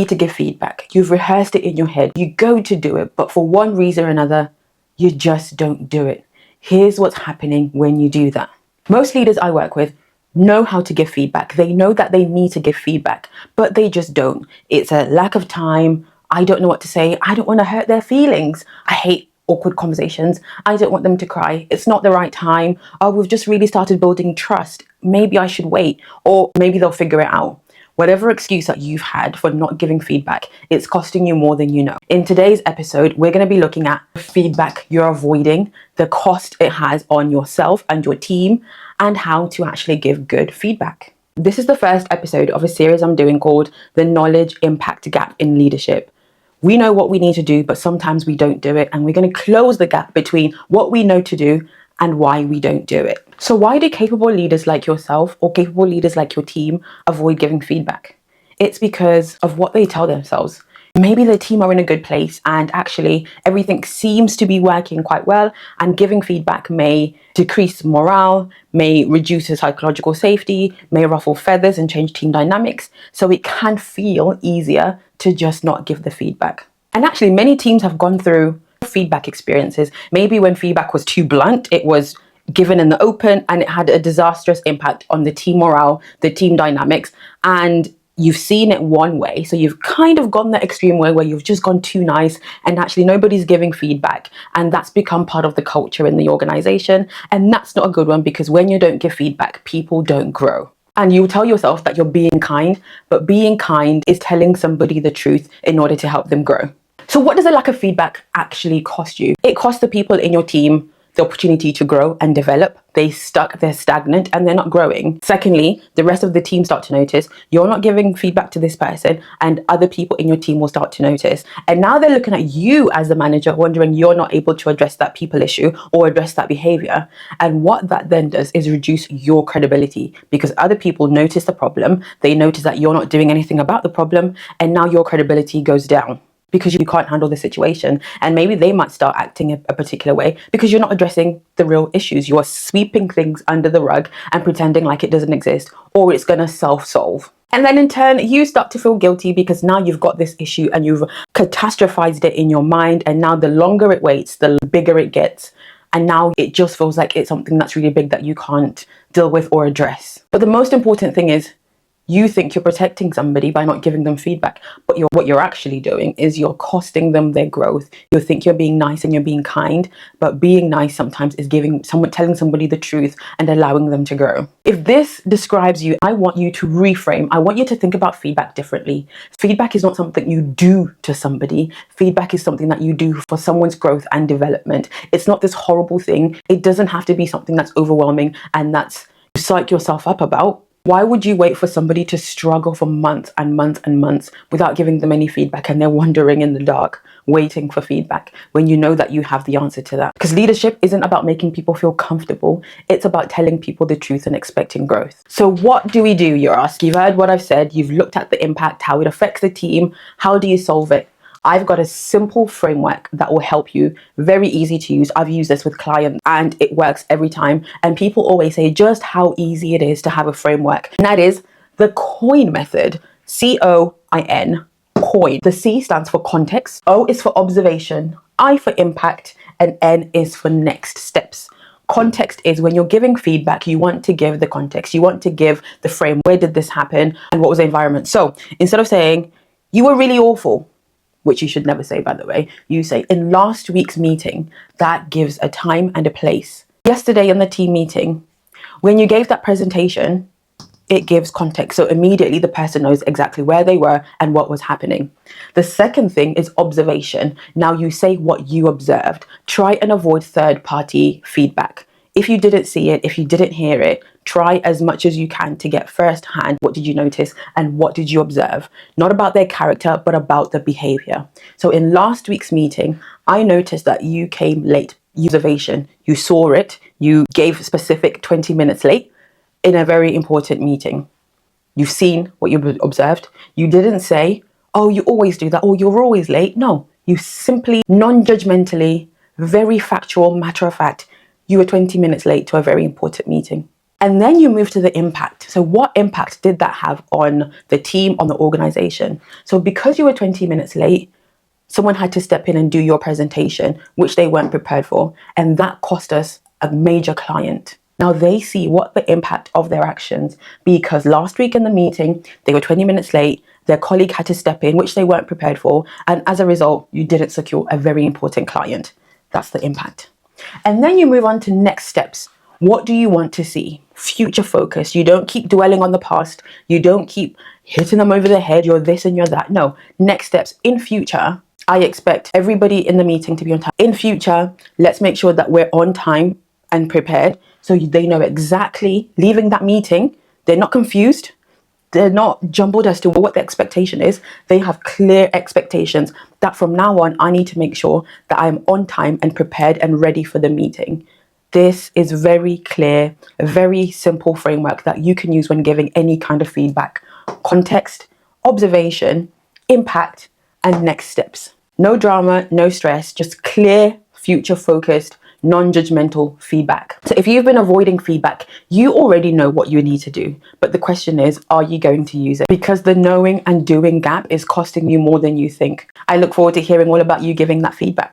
need to give feedback. You've rehearsed it in your head. You go to do it, but for one reason or another, you just don't do it. Here's what's happening when you do that. Most leaders I work with know how to give feedback. They know that they need to give feedback, but they just don't. It's a lack of time. I don't know what to say. I don't want to hurt their feelings. I hate awkward conversations. I don't want them to cry. It's not the right time. Oh, we've just really started building trust. Maybe I should wait, or maybe they'll figure it out. Whatever excuse that you've had for not giving feedback, it's costing you more than you know. In today's episode, we're going to be looking at feedback you're avoiding, the cost it has on yourself and your team, and how to actually give good feedback. This is the first episode of a series I'm doing called The Knowledge Impact Gap in Leadership. We know what we need to do, but sometimes we don't do it, and we're going to close the gap between what we know to do and why we don't do it. So why do capable leaders like yourself or capable leaders like your team avoid giving feedback? It's because of what they tell themselves. Maybe their team are in a good place and actually everything seems to be working quite well, and giving feedback may decrease morale, may reduce the psychological safety, may ruffle feathers and change team dynamics. So it can feel easier to just not give the feedback. And actually many teams have gone through feedback experiences. Maybe when feedback was too blunt, it was given in the open and it had a disastrous impact on the team morale, the team dynamics, and you've seen it one way. So you've kind of gone the extreme way where you've just gone too nice and actually nobody's giving feedback, and that's become part of the culture in the organization. And that's not a good one, because when you don't give feedback, people don't grow. And you tell yourself that you're being kind, but being kind is telling somebody the truth in order to help them grow. So what does a lack of feedback actually cost you? It costs the people in your team the opportunity to grow and develop. They're stagnant, and they're not growing. Secondly, the rest of the team start to notice you're not giving feedback to this person, and other people in your team will start to notice. And now they're looking at you as the manager, wondering you're not able to address that people issue or address that behavior. And what that then does is reduce your credibility, because other people notice the problem, they notice that you're not doing anything about the problem, and now your credibility goes down, because you can't handle the situation. And maybe they might start acting a particular way because you're not addressing the real issues. You are sweeping things under the rug and pretending like it doesn't exist, or it's going to self-solve. And then in turn, you start to feel guilty because now you've got this issue and you've catastrophized it in your mind. And now the longer it waits, the bigger it gets. And now it just feels like it's something that's really big that you can't deal with or address. But the most important thing is, you think you're protecting somebody by not giving them feedback, but what you're actually doing is you're costing them their growth. You think you're being nice and you're being kind, but being nice sometimes is telling somebody the truth and allowing them to grow. If this describes you, I want you to reframe. I want you to think about feedback differently. Feedback is not something you do to somebody. Feedback is something that you do for someone's growth and development. It's not this horrible thing. It doesn't have to be something that's overwhelming and that's you psych yourself up about. Why would you wait for somebody to struggle for months and months and months without giving them any feedback, and they're wandering in the dark, waiting for feedback, when you know that you have the answer to that? Because leadership isn't about making people feel comfortable. It's about telling people the truth and expecting growth. So what do we do, you ask? You've heard what I've said. You've looked at the impact, how it affects the team. How do you solve it? I've got a simple framework that will help you, very easy to use. I've used this with clients and it works every time. And people always say just how easy it is to have a framework. And that is the COIN method, COIN, COIN. The C stands for context, O is for observation, I for impact, and N is for next steps. Context is when you're giving feedback, you want to give the context. You want to give the frame. Where did this happen? And what was the environment? So instead of saying, you were really awful, which you should never say, by the way, you say, in last week's meeting. That gives a time and a place. Yesterday in the team meeting, when you gave that presentation, it gives context. So immediately the person knows exactly where they were and what was happening. The second thing is observation. Now you say what you observed. Try and avoid third-party feedback. If you didn't see it, if you didn't hear it, try as much as you can to get firsthand what did you notice and what did you observe. Not about their character, but about the behavior. So in last week's meeting, I noticed that you came late. Observation, you saw it, you gave specific 20 minutes late in a very important meeting. You've seen what you observed. You didn't say, oh, you always do that, or you're always late. No, you simply, non-judgmentally, very factual, matter of fact, you were 20 minutes late to a very important meeting. And then you move to the impact. So what impact did that have on the team, on the organization? So because you were 20 minutes late, someone had to step in and do your presentation, which they weren't prepared for. And that cost us a major client. Now they see what the impact of their actions, because last week in the meeting, they were 20 minutes late, their colleague had to step in, which they weren't prepared for. And as a result, you didn't secure a very important client. That's the impact. And then you move on to next steps. What do you want to see? Future focus. You don't keep dwelling on the past. You don't keep hitting them over the head. You're this and you're that. No, next steps. In future, I expect everybody in the meeting to be on time. In future, let's make sure that we're on time and prepared so they know exactly leaving that meeting. They're not confused. They're not jumbled as to what the expectation is. They have clear expectations that from now on, I need to make sure that I'm on time and prepared and ready for the meeting. This is very clear, a very simple framework that you can use when giving any kind of feedback. Context, observation, impact, and next steps. No drama, no stress, just clear, future-focused, non-judgmental feedback. So if you've been avoiding feedback, you already know what you need to do. But the question is, are you going to use it? Because the knowing and doing gap is costing you more than you think. I look forward to hearing all about you giving that feedback.